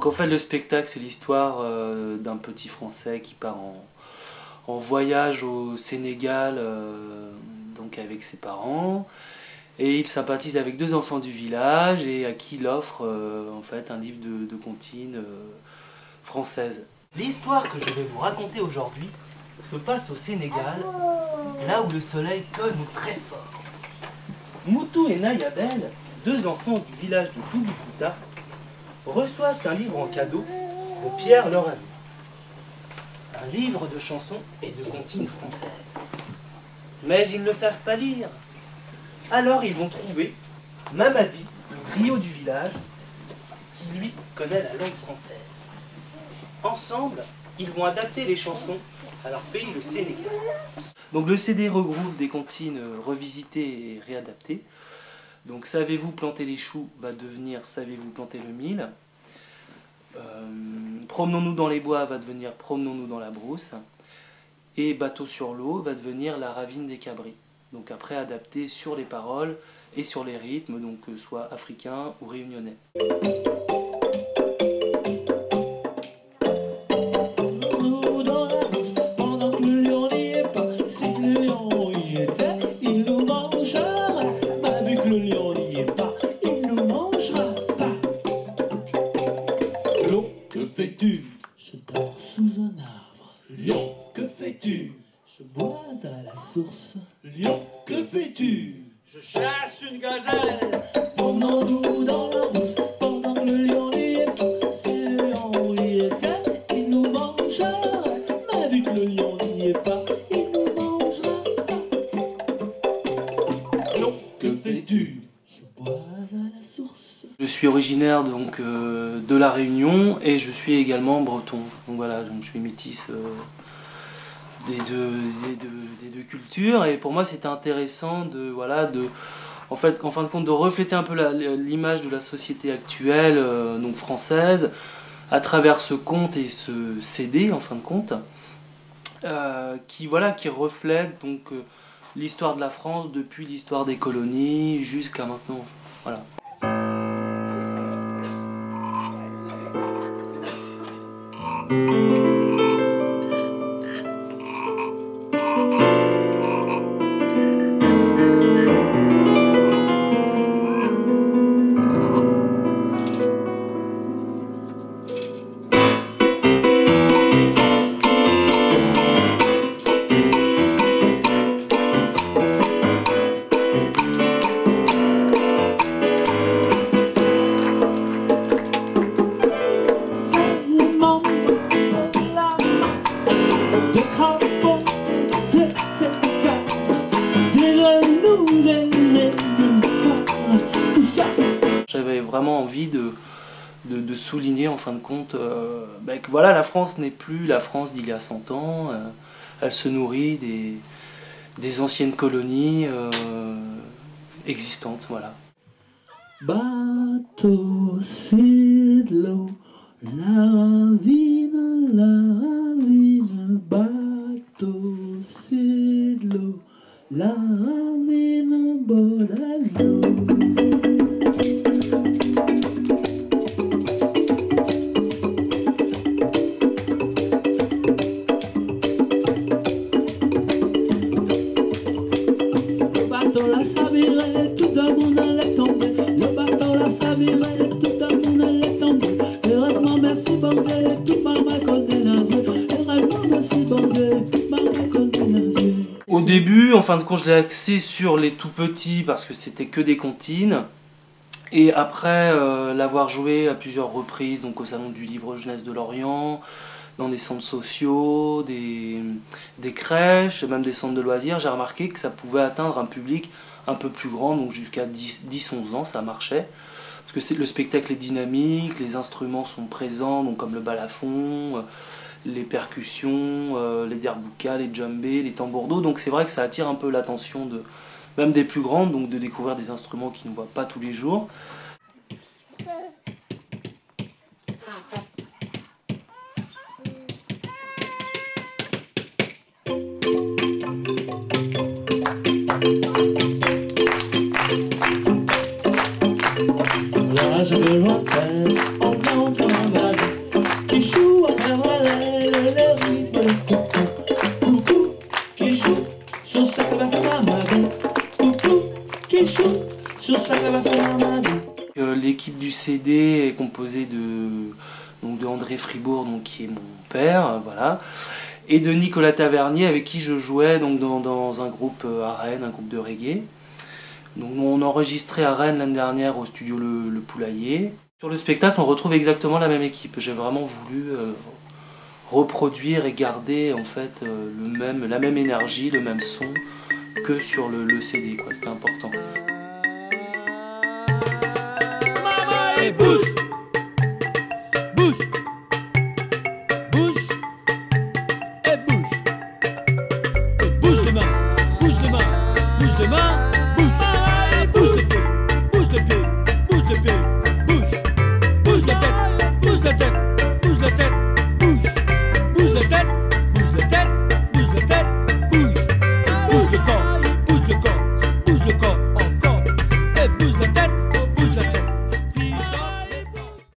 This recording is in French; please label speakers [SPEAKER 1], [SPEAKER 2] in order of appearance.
[SPEAKER 1] Donc en fait le spectacle c'est l'histoire d'un petit Français qui part en voyage au Sénégal donc avec ses parents et il sympathise avec deux enfants du village et à qui il offre en fait un livre de comptines françaises. L'histoire que je vais vous raconter aujourd'hui se passe au Sénégal, là où le soleil cogne très fort. Moutou et Nayabel, deux enfants du village de Toubikouta, reçoivent un livre en cadeau de Pierre leur ami. Un livre de chansons et de comptines françaises. Mais ils ne savent pas lire. Alors ils vont trouver Mamadi, le griot du village, qui lui connaît la langue française. Ensemble, ils vont adapter les chansons à leur pays, le Sénégal. Donc le CD regroupe des comptines revisitées et réadaptées. Donc savez-vous planter les choux va devenir savez-vous planter le mil. Promenons-nous dans les bois va devenir promenons-nous dans la brousse. Et bateau sur l'eau va devenir la ravine des cabris. Donc après adapté sur les paroles et sur les rythmes, donc soit africains ou réunionnais.
[SPEAKER 2] Je dors sous un arbre. Lion, que fais-tu? Je bois à la source. Lion, que fais-tu? Je chasse une gazelle. Promenons-nous dans la brousse pendant que le lion n'y est pas. Si le lion y était, il nous mangerait. Mais vu que le lion n'y est pas, il nous mangera pas. Lion, que fais-tu? Je bois à la source.
[SPEAKER 1] Je suis originaire donc de la Réunion et je suis également breton. Donc voilà, donc je suis métisse des deux cultures et pour moi c'était intéressant en fin de compte de refléter un peu l'image de la société actuelle donc française à travers ce conte et ce CD en fin de compte qui reflète donc l'histoire de la France depuis l'histoire des colonies jusqu'à maintenant. Voilà. J'avais vraiment envie de souligner en fin de compte que voilà, la France n'est plus la France d'il y a 100 ans, elle se nourrit des anciennes colonies existantes, voilà.
[SPEAKER 2] Bateau, c'est de l'eau, la ravine, bateau, c'est de l'eau, la ravine, bord à l'eau.
[SPEAKER 1] Au début, en fin de compte, je l'ai axé sur les tout petits parce que c'était que des comptines. Et après l'avoir joué à plusieurs reprises, donc au Salon du Livre Jeunesse de Lorient, dans des centres sociaux, des crèches, même des centres de loisirs, j'ai remarqué que ça pouvait atteindre un public un peu plus grand, donc jusqu'à 10-11 ans, ça marchait. Parce que le spectacle est dynamique, les instruments sont présents, donc comme le balafon, les percussions, les derboukas, les djembés, les tambourdos, donc c'est vrai que ça attire un peu l'attention même des plus grandes, donc de découvrir des instruments qu'ils ne voient pas tous les jours.
[SPEAKER 2] L'orage de lointain, on entend ma
[SPEAKER 1] CD est composé de André Fribourg, donc, qui est mon père, voilà, et de Nicolas Tavernier, avec qui je jouais donc, dans un groupe à Rennes, un groupe de reggae. Donc, on enregistrait à Rennes l'année dernière au studio Le Poulailler. Sur le spectacle, on retrouve exactement la même équipe. J'ai vraiment voulu reproduire et garder en fait la même énergie, le même son que sur le CD, quoi. C'était important.
[SPEAKER 2] Maman et bouge, bouge.